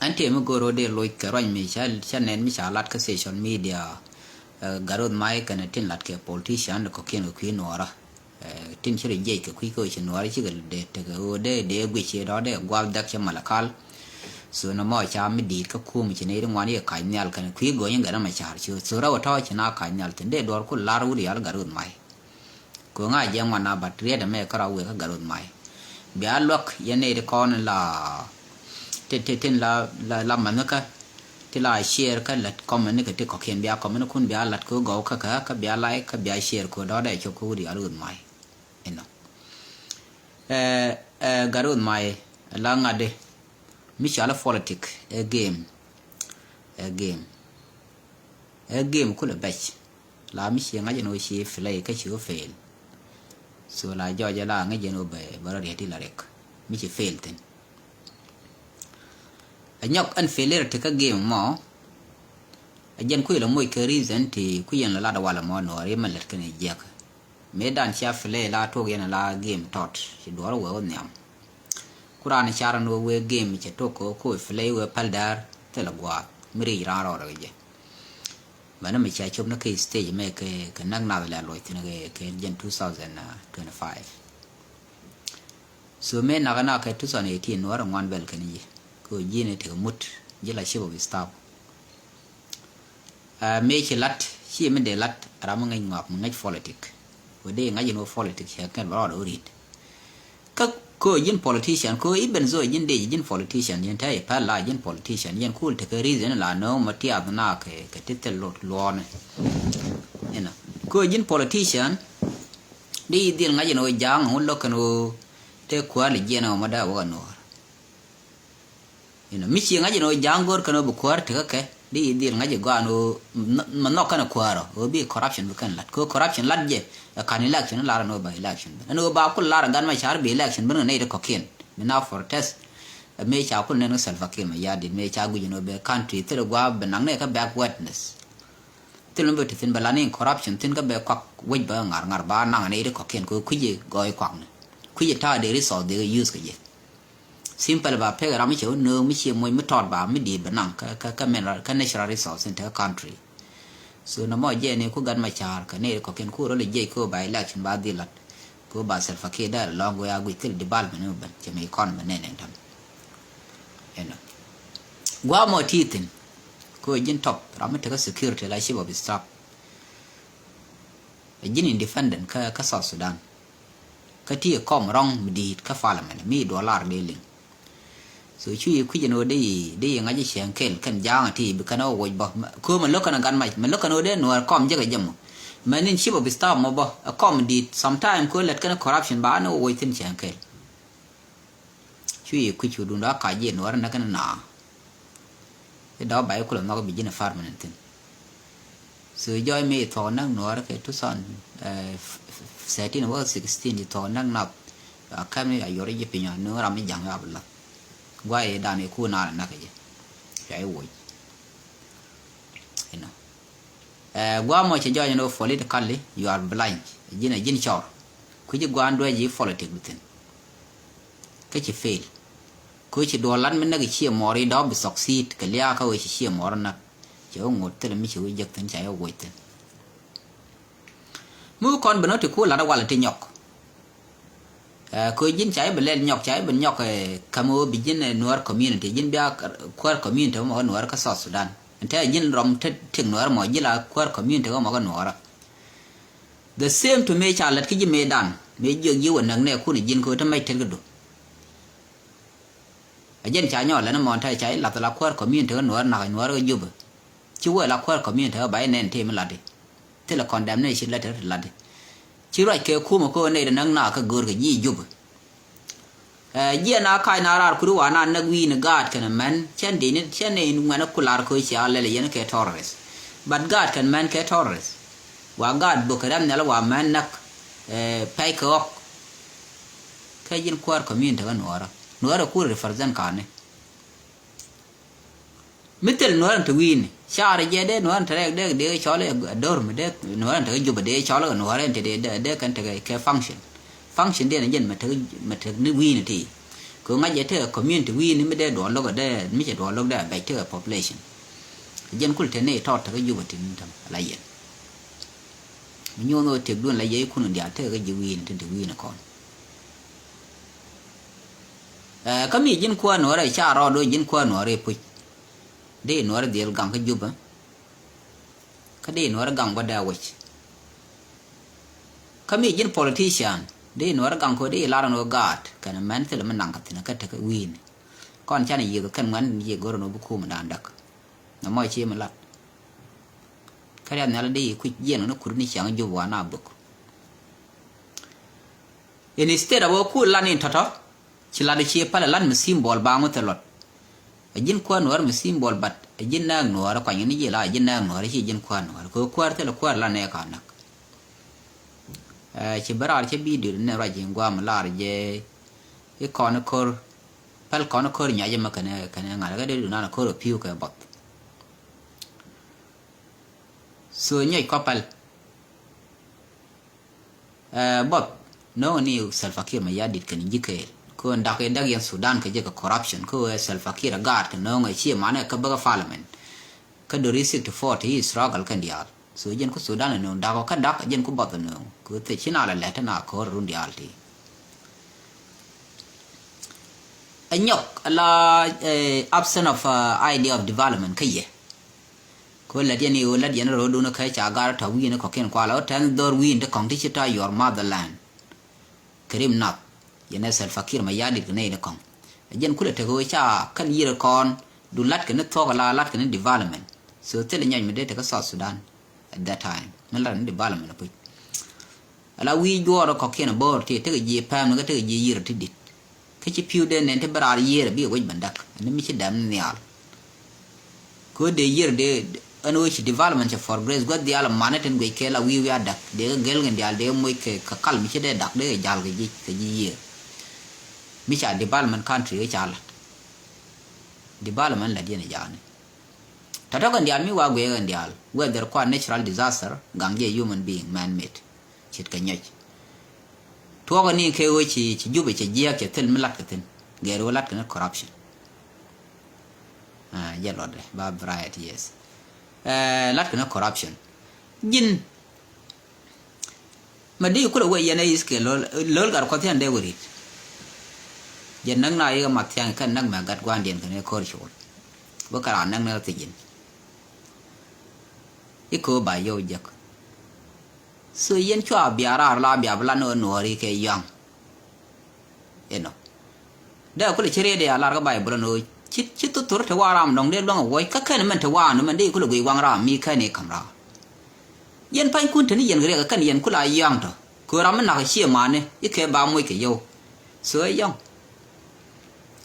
anh thì mới goro de lôi cái rồi mình sẽ nên mình sẽ lát cái social media garod mai cái này tin lát cái politician có kiên cái nora tin chỉ dễ cái cái nora chỉ cái để quỳ chế đó để qua đặc cho malakal so nó mọi cha mới đi cái khu mình chỉ này ngoài này cái nhà cái quý gọi những cái đó mà chả chứ so ra vào chỉ na cái nhà thì để đó có laru đi al garod mai có ngay giờ ngoài na battery để mấy cái rau cái garod mai bia lock cái này con là tin là mình cái thì là share cái lật comment cái có khiên bia comment kun bia lật cứ gõ cái bia like cái bia share của đó để cho cô đi garod mai garod mai là ngade Michelle politic a game kula batch la mi shi ngaje no shi flay ka shi fail so la joja la ngaje no be bara reti la rek mi shi fail ten anyok an failure te ka game mo ajen ku la moy ka reason ti ku yen la da wala mo no re man let kan jek me dan sha flay la to yen la game tot shi do ro wo nyam Kurani cara no we game che toko ko flay we paldar te la gwa miri ra ro ra je mana mi cha chop na ke stage me ke nang na la lo tin ke gen 2025 so me na na ke 2018 no ra ngwan bel ke ni ko yine te mut je la shibo bi stop me che lat shi me de lat ra mo ngai ngok ngai politic we de ngai no politic he kan ro do rit ka ko yin politician ko iben zo yin de yin politician yin tai pa la yin politician yin cool te reason la no matia na ke titel lot lon ina ko yin politician di dil ngaji no jang hon lo kanu te kwali jena ma da wa no ina mi chi ngaji no jang gor kanu bu kwar te ke di dil ngaji go anu man no kana kwaro obi corruption bu kan lat ko corruption lat je kan election la no by election no ba ko la gan ma char bi election bin ne de kokin na for test me cha ko ne no self vakin ma ya di me cha gu no be country te gwa benang ne ka backwardness tin lo tin balani corruption tin ka be kwak we ba ngar ba nang ne de kokin ko kuje goy kwak ne kuje ta de resource de use ka je simple ba pe ra mi che no mi che moy mi tot ba mi di benang ka men ka natural resource in the country so na mo je ne ko gan ma char ka ne ko ken ko ro le je ko ba election ba dilat ko ba sel fakir da longo ya gui til di bal ne ban che me kon ne tam eno gwa mo titin ko jin top ram te ka security la shi ba bi stop jin independent ka South Sudan ka ti kom rong mi di ka parliament mi dollar de ling so chui ku jeno de ngaji chen kel kan jang ti bi kana wo ba ko man lokana gan mai man lokana de no kom je ga jam manin chibo bi stop mo ba kom di sometime ko let kana corruption ba no wo tin chen kel chui ku chu dun da ka je no na kana na e da ba ko no bi jina farman tin so joy me to nang no ke to son 17 or 16 to nang na kam ni ayore je pinya no ram ni jang ya bla guai da ne ku na na ke ai wo ino gwa mo che joy no politically you are blind jin chor ku ji gwa ndo ji politic bitin ke chi fail ku chi do lan men na ke chi mori do bi succeed ke lia ka we chi mor na che ngot te mi chi we jek tan chai wo te mu kon beno te ku la da wala te nyok ko jin chai belen nyok chai ben nyok kamo bi jin nuar community jin bia kwar community mo nuar ka South Sudan ente jin rom te ting nuar mo jila kwar community mo ga nuar the same to me cha lat ki ji medan me je yi wonang ne ku ni jin ko ta mai te gudu a jin cha nyo la na mo ta chai la ta kwar community nuar na nuar ga jub chi wo la kwar community ba ne te me la de te la condemnation letter la de chỉ rồi kêu khu mà cô này là nâng nào cái gөр cái gì giúp giờ na khai na ra cứ đua na nâng vi nâng gạt cái man chân này mà nó kular coi chỉ là lấy nó cái terrorist but gạt cái man cái terrorist và gạt buộc cái đám này là và man nắc pay cọc cái gì quar community cái nuora là cứ represent cái này mitel nuora tu win share je de nuora thare de chole dorm de nuora thare juba de chole nuora de kan thare ke function de jen ma thare ni win ti cứ ngay vậy thế community we ni mới để đổ lốc ở đây mới chỉ đổ lốc đây bảy thế population dân cũng thế này thọt cái du vật tin thầm là vậy nhiều người thiệt luôn là vậy cũng được thế cái du we trên du we nó còn cái mi dân qua nó rồi cha rồi đôi dân qua nó rồi pui để nó rồi điều gang cái du ba cái để nó rồi gang vào đây vậy cái mi dân politician để nó ra gang ko để la nó gat kana man te man nang katina ka ta win kon chani yi kan man yi goro no buku man dan dak na mo chi man lat kare na la de ku yen no kur ni chang ju wa na buk instead of ku la ni tata chi la de chi pa la mi symbol ba mo te lot ajin ko no mi symbol bat ajin na no ra kwa ni ji la ajin na no ra chi jin ko no ko ko te la ko la ne ka nak chỉ bảo là chỉ biết được nên là chuyện qua mà là cái con nó cor pal con nó cor nhảy cho mà cái này cái đấy được nó là cor phiêu cái bọt rồi nhảy qua pal bọt nó nhiều self akir mà ya dit cái gì cái con đặc biệt Sudan cái gì cái corruption cái self akir agad cái nó ngay chia mà này cái bậc parliament cái đồ reset to fort he struggle cái dial so jen ko Sudan no da ko kada jen ko bot no ko te china la leta na ko rundi alti anyok la absence of idea of development kaye ko la jen yo la jen ro do no kai cha gar ta wi no ko ken kwa la tan dor wi de kong ti chita your motherland krim nap jen sel fakir ma yadi ne ne kong jen ko le te ko cha kan yir kon du lat ken to la lat ken development so te le nyai me de te ko South Sudan at that timeมันละนี่developmentนะพี่แล้ววิจารณ์ก็แค่นั้นบ่ที่ถ้าเยี่ยมพามมันก็ถ้าเยี่ยมที่ดิแค่ชิพิวเดนเนี่ยที่บราเยี่ยมบี้ก็ยังบันดักอันนี้ไม่ใช่ดำเนี่ยก็เดี๋ยวเยี่ยมเดี๋ยวอันนู้นคือ development for grace ก็เดี๋ยวละมันเนี่ยถึงก็แค่ละวิวยัดดักเดี๋ยวเกลกันเดี๋ยวมวยกับคัลไม่ใช่ได้ดักเดี๋ยวจัลก็ยี่ไม่ใช่ development country ก็จัล development ละเดี๋ยวเนี่ยจัลถ้าเรากันเดียร์มีว่าเวกันเดียร์whether qua natural disaster กังเย่ human being man made ชิดกันยัยทั่วกันนี่คือว่าชียุบไปชีเยี่ยจะถึงไม่ลัดกันถึงเกลือลัดกัน corruption ยัดหลอดเลยบา variety yes ลัดกัน corruption ยินมาดีกูเลยว่ายันไอ้สเกลเลิศกับคนที่อันเดียวกันยันนั่งนายก็มาเที่ยงกันนั่งมากัดกวนเดียนกันเนี่ยโคตรโฉดว่าการนั่งนั่งติดยินอีกคนบ่ายโยจักส่วนยันชั่วเบียร์ลาเบียร์ละโนนหัวรีเคยังเอ็นเดี๋ยวก็เลยเชื่อเดียร์ลาก็บ่ายบลโนชิดตัวตัวถือว่ารำนองเดียร์บ้างเอาไว้ก็แค่นั้นมันถือว่านั่นมันดีก็เลยวิวางรำมีแค่นี้คำรายันไปคุณถึงนี่ยันก็เรียกกันยันคุณลายยังต่อคือรำมันหนักเชี่ยมาเนี่ยอีกแค่บ่าวมวยเกี่ยวสวยยัง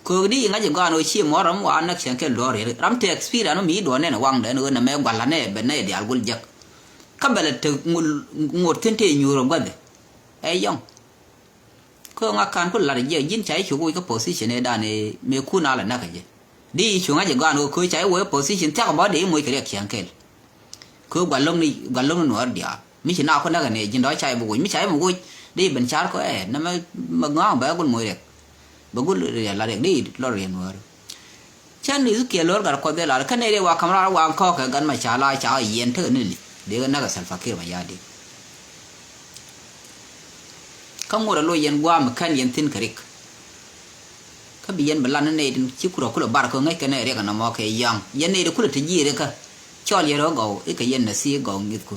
คือดีงั้นจังก็อันเชี่ยมอรำว่านักเสียงแค่ล้อเรือรำเทคสปีดอันมีดวนเนี่ยนะวังเดี๋ยวนั่นแม่กว่าละเนี่ยเป็นเนี่ยเดี๋ยวกุลจักก็แบบถึงงดทิ้งที่อยู่ตรงกันเลยไอ้ยังก็งาการก็หลายอย่างยินใช้ช่วยก็ position ในด้านนี้มีคุณอะไรนักกันดีช่วงงั้นจังก็อันเคยใช้ไว้ position ถ้าก็บอกดีมวยก็เรียกเสียงแค่คือวันลงนี่หนวดเดียวไม่ใช่หน้าคนนักกันเนี่ยยินร้อยใช้บุยไม่ใช่บุยดีเป็นชาร์ก็นั่นมันง้างแบบคนมวยเด็กบุกเรียนละเด็กดีเราเรียนว่าฉันนี่สุกี้ล้วนกับคนเดียวละแค่ในเรื่องว่าคำราวางข้อกันมาชาลายชาเย็นเท่านี้เดี๋ยวนักสันฟักเกอร์มายาดีข้างบนเราเย็นว่ามันแค่เย็นทิ้งคริกข้าบีเย็นบลันนั่นเองชิคุโรคุโรบาร์ก็ง่ายกันเนี่ยเรียกกันน้ำมอเคยังเย็นเนี่ยคุโรที่ยี่เลยค่ะชอบเย็นเราเกาไอ้ก็เย็นน่ะซีเกาเงี้ยคุณ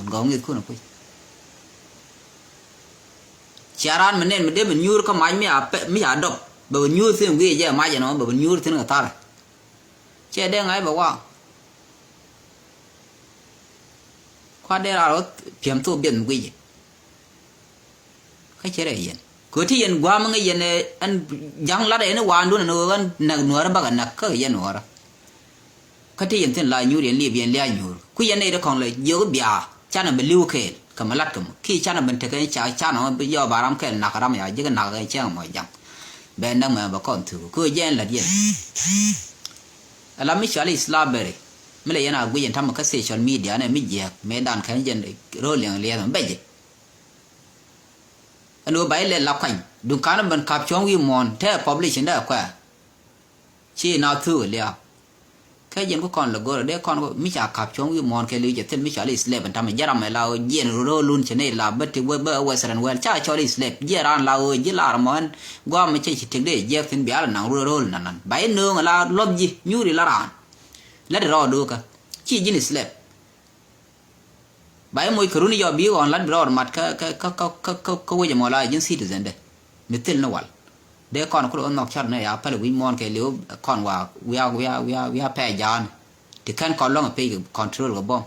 นะพี่ชาร้านมันเนี่ยมันเดี๋ยวมันยูร์ก็ไม่อาดบแบบยูร์ซึ่งวิ่งเยอะไม่ใช่เนาะแบบยูร์ซึ่งก็ตายเชื่อได้ไงบอกว่าความได้เราเพียงตัวเบียนกุยเขาเชื่อได้ยันกูที่ยันกว่ามึงยันเนี่ยอันยังละได้เนี่ยวันดูนะนู้นนักหนัวระบกันนักก็ยันหนัวระเขาที่ยันเส้นลายยูเรียนเรียบยันเลี้ยยูกูยันเนี่ยเรื่องของเลยเยอะเบียชาหน้าเป็นลิ้วเขลกับมาลัดกับขี้ชาหน้าเป็นเทกันชาหน้ามันเป็นย่อบารามเขลนักรำอย่างยิ่งนักไอ้เจ้าหมอยยังแบนนั่งมาบอกก่อนถือกูยันละยันแล้วไม่ใช่อิสลามเบรีไม่เลยนะกูยันทำมันก็โซเชียลมีเดียเนี่ยไม่เยอะไม่ดันแค่ยันโรลอย่างเลี้ยงมันไปเยอะอันนู้นไปเล่นลับขัน đừng cá nó mình cặp chóng vi mòn thế population đó qua chỉ nào thứ liền cái dân của con là gọi là con của mình chả cặp chóng vi mòn cái lưu chất mình chả lấy slave anh ta mình giờ mà lao dân rồi luôn cho nên là bất thì bơ western world chả cho lấy slave giờ ran lao giờ là món qua mình chỉ tiếng đấy giờ thì bây giờ là nàng rồi nè bảy nương là lót gì nhu đi là ran lấy rồi được chỉ dân slave bảy mươi cái runi giờ biểu on lấy rồi mặt cái cái mà là dân citizen đấy mình tin nó vậy để con có được nọc chặt này à phải là món cái liu conว่าwe are pay jàn thì kan con long pay control cái bom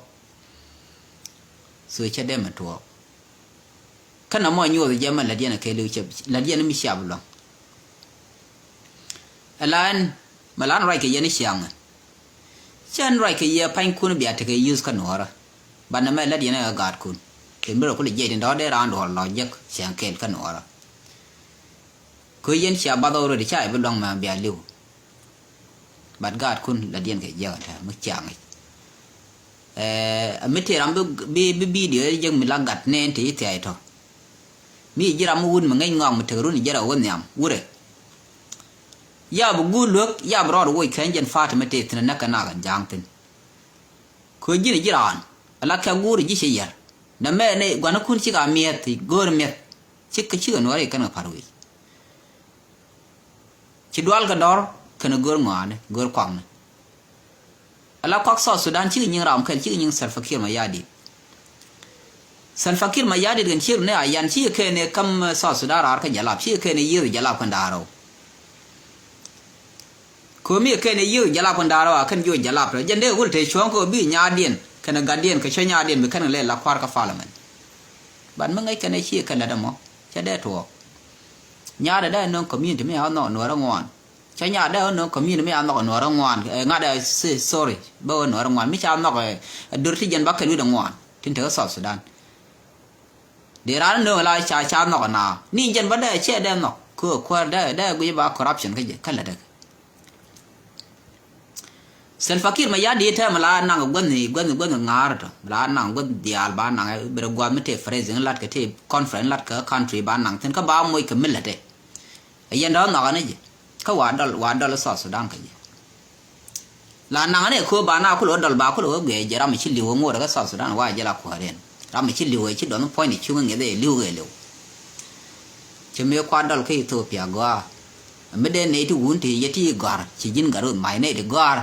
sửa chết đem mà thua kan nó mọi nhiều thì giờ mình là điện cái liu chụp là điện nó mi xả bông alan mà lan rồi cái gì nó xiang chân rồi cái gì pain kun bị ạt cái use kan nữa bạn nó là điện nó gạt kun thì bây giờ có lịch gì đó để ra đồ lò giấc xiang kẹt kan nữa cứ dân xia bắt đầu rồi đi chạy bên lòng mà bè liu bắt gạt kun là điên cái giờ thôi mới chẳng ấy mấy thằng bị điều dân mình lang gạt nên thì thế thôi mi giờ làm uốn mà ngay ngang mà thử rồi giờ đâu có nhảm uốn đấy ya bu gu luk ya bro rồi cái dân phát mà thế thì nó cái nào cái giang tin cứ gì giờ ăn là cái gu rồi gì vậy nằm mẹ này quan nó kun chỉ cả miệt thì gөр miệt chỉ cái chữ nó ấy cái nó phải rồi chỉ đoán cái đó cái nó gỡ ngõ này gỡ quăng này, là các South Sudan chứ nhưng làm cái chứ nhưng Salva Kiir Mayardit cái chiếc này ai ăn chứ cái này cầm South Sudan ở cái nhà làm chứ cái này dư nhà làm con đào rồi, cứ mi cái này dư nhà làm con đào rồi, cái dư nhà làm rồi, dân đấy cũng thấy chuông có bị nhà điện, cái nó gạt điện cái chơi nhà điện bị cái nó lên là khoar cái phá lên, bạn mấy cái này chứ cái là đâu mà, chứ đấy thôi nhà đây nó community mấy họ nọ ra ngoan cha nhà đây nó community mấy họ nọ ra ngoan ngã đây sorry bao nọ ra ngoan mấy cha nọ cái đưa thì dân bắc cái đuôi ra ngoan trên thế South Sudan để ra nó lại cha nọ nào ní dân bắc đây che đây nọ cứ qua đây cái gì corruption cái gì cái là đây Salva Kiir Mayardit mà là nàng quân ngã rồi là nàng quân dial ba nàng bây giờ mấy thế phrase lát cái thế conference lát cái country ba nàng thì các bao môi cái mình là thế ấy đó nó cái gì cái quả đó là South Sudan cái gì là nàng này khu ba nào khu lúa đào ba khu lúa bể giờ ra mình chỉ liều ngô đó cái South Sudan qua giờ là khu đen ra mình chỉ liều ấy chỉ đó nó point này chưa nghe đấy liều chỉ mấy quả đó cái Ethiopia qua mấy đêm này thì uốn thì giờ thì gar chỉ dính gar rồi mai này thì gar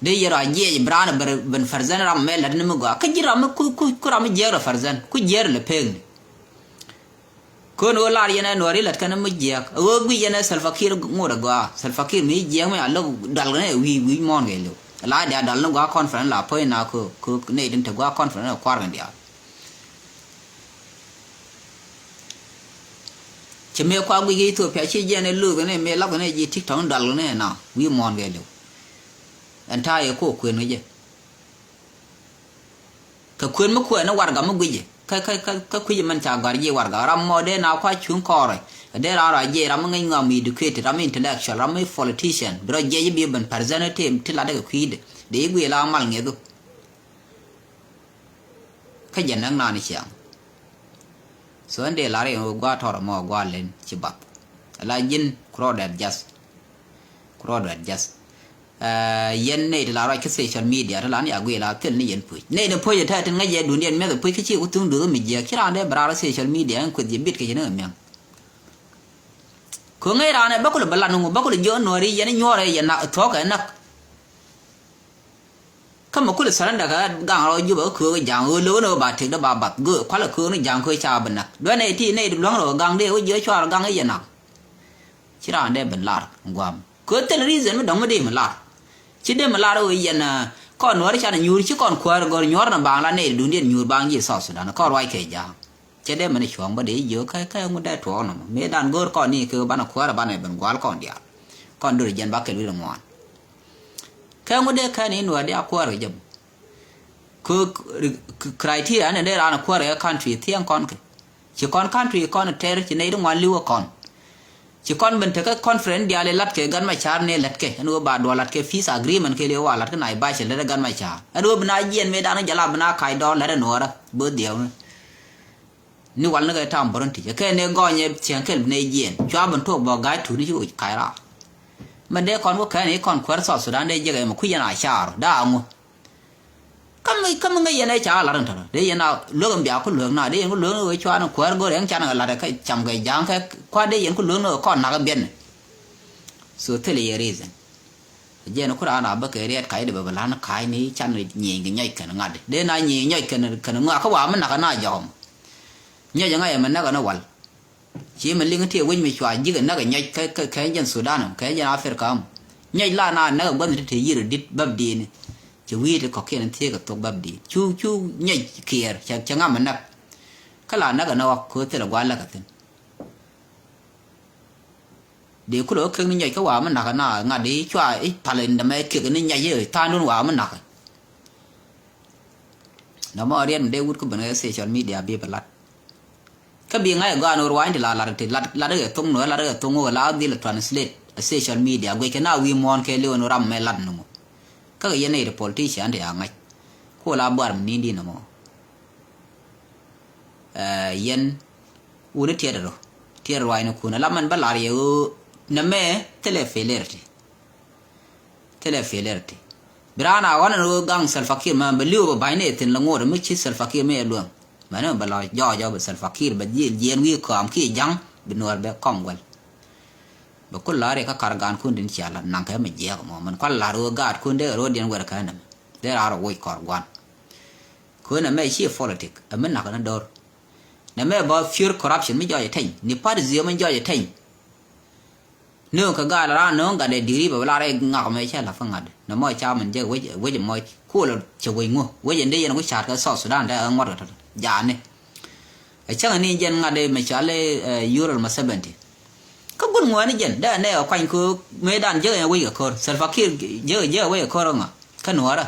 đây giờ là gì brand bên Farzan ram mel là nó mới gọi cái gì ram ku ram giờ là Farzan ku giờ là peng ku nó là gì này nó là cái nó mới giờ cái gì này Salva Kiir ngồi đó gọi Salva Kiir mới giờ mới là dal cái này vi mon cái luôn là để dal nó gọi conference là point nào ku này đến từ gọi conference là qua cái gì chỉ mấy qua cái gì thôi phải chỉ giờ này lừa cái này mấy lắc cái này gì TikTok dal cái này nào vi mon cái luôn anh ta ấy có quyền cái gì cái quyền mất quyền nó war gam cái gì cái quyền mình chả gọi gì war gam ram mò để nào qua chung cò rồi để ra gì ram ngay ngầm educated ram intellectual ram politician rồi gì bị bên personality thì là cái quyền để người làm mal nghe đó cái gì năng nào này chẳng so anh để lại rồi qua thọ mò qua lên chỉ bắt là dân crowded just yen này là cái social media là này agui là tên này yen pui này nó pui thế tên ngay giờ dunia mấy pui cái chi của tung được mình giờ khi ra đây bara social media anh quyết biết cái gì nữa miang có ngay ra này bác có là balan bác có là gió nổi đi yen nhor này yen nạc thọ cái nạc không mà có là sáng đã cái gang rồi giúp ở cửa cái giang ơi lớn rồi bà thiệt đó bà bật gỡ khóa là cửa nó giang khơi cha bên nạc đôi này thì này loáng rồi gang đây ở dưới cho gang ấy yen nạc khi ra đây bên lạt guam có tên reason mà đóng mà đi mà lạt chỉ để mà la đâu vậy nè con nói cho nên nhur chứ còn khoa rồi nhor là bang là này đúng điện nhur bang gì South Sudan có rồi cái gì chỉ để mà này chuông mà để giữa cái ông đã thua nó mấy đàn gor con này cứ bán khoa là bán này bán quál con đi con đưa dân bác cái đứa ngoan cái ông để cái này nói để khoa rồi chậm cứ criteria này để là khoa rồi country thiêng con cái chỉ con country con terror chỉ này đúng ngoan lưu con chỉ con mình thấy cái conference dia le lat ke gan mai char ne lat ke anu ba do lat ke peace agreement ke le wa lat ke nai ba che le gan mai char anu bna yen me dan jala bna khai do le no ra bơ dio ni wal na ga tam boron ti ke ne go nye chen kel ne yen chwa ban to bo ga tu ni chu kai ra man de kon wo ka ni kon kwar so Sudan de je ga ma ku yana shar da ngo kam ngai yana cha la ran ta de yana lo gam bia ku lo na de ku lo no chwa na kwar go reng cha na la ka cham ga jang ka kwa de yen ku lo no kon na ga ben so tele ye reason je no kura na ba ke riat kai de ba la na kai ni chan ni nyi ga nyai ka na ngade de na nyi nyai ka nga ka wa man na ka na jom nhớ chẳng ai mà nó còn nó quẩn chỉ mình liên thiệu quên mình chọn chỉ cần nó cái nhảy cái dân Sudan cái dân Africa nhảy là nó còn bấm thì gì rồi đi bấm đi này chỉ vì cái có cái này thì cái tục bấm đi chú nhảy kia chẳng ai mà nó cái là nó còn nó có thể là quan là cái gì để cứ lúc cái nhảy cái quả mình nạc nó ngã đi cho ấy thà lên đam mê cái nhảy rồi tha luôn quả mình nạc nó mà riêng để hút cái bên cái social media bị bật lát cái biếng ấy gọi nó rồi thì là cái tung nữa là cái tung ngồi là đi là translate social media cái nào vi mòn cái liệu nó ram mê lăn nó cái này là politician thì à ngay cô là bảo mình đi nó yên u nó thiệt rồi nó cũng là mình bắt lại rồi nằm mê telephone Birana wana no gang Salfakir ma beliu ba ne tin lango de michi Salfakir me luang mana bala jo ba Salfakir ba jen wi kam ki jang binor be kom wal ba kul lare ka kargan kun din chala nang ka me je mo man kwal la ro gat kun de ro den wer ka nam de ra wo kor gwan ko na me chi politic amen na ka dor na me ba fear corruption mi jo ye tin ni par zio me jo ye tin nương cái gai là nương cái để đi vào la đây ngọc mấy che là phương ngặt nó mọi cha mình chơi với mọi khu là chịu quỳnh ngô với dân đây nó có chặt cái sọt Sudan đây ở ngoài rồi giả này chắc là nên dân ngặt đây mà trả lấy euro mà 70 có quân ngoài này dân đây này ở quanh khu mấy đàn chơi với cái con Salfakir chơi với cái con không à cái nữa đó